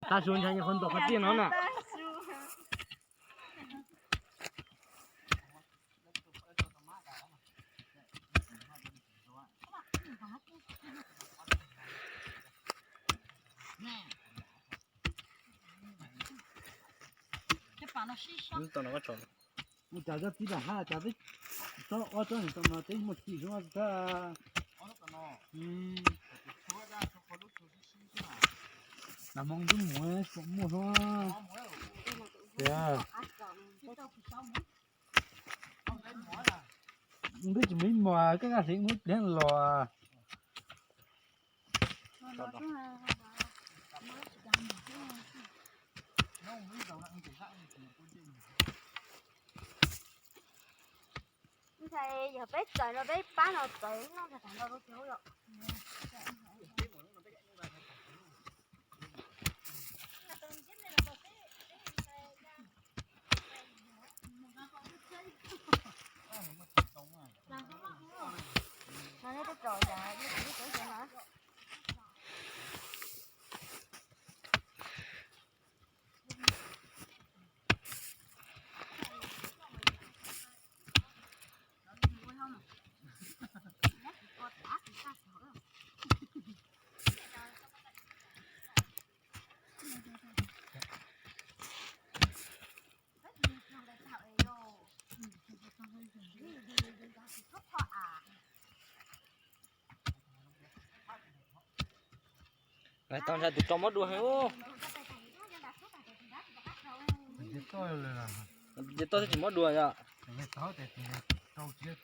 ตาชวนใช้คนตกกระเตี้ยนนั่นน่ะนี่ตัวนั้นก็ชนมันจะจะตีละห้าจะได้ตัวอ้อตัวนี้ตัวมาตีหมดที่ช่วงก็น้ำมองดูหมูสมหมูเดี๋ยวมึงได้จะไม่หมูก็กระถิ่นมึงเลี้ยงหล่อthầy giờ bé trời rồi bé bán rồi tỷ nó thành ra nó thiếu rồi nó lấy cái trời ra nó chỉ cái chỗ hả này tao ra tụi trong mất đuôi hay ô dễ to rồi là dễ to thì chỉ mất đuôi à dễ to thì trâu chết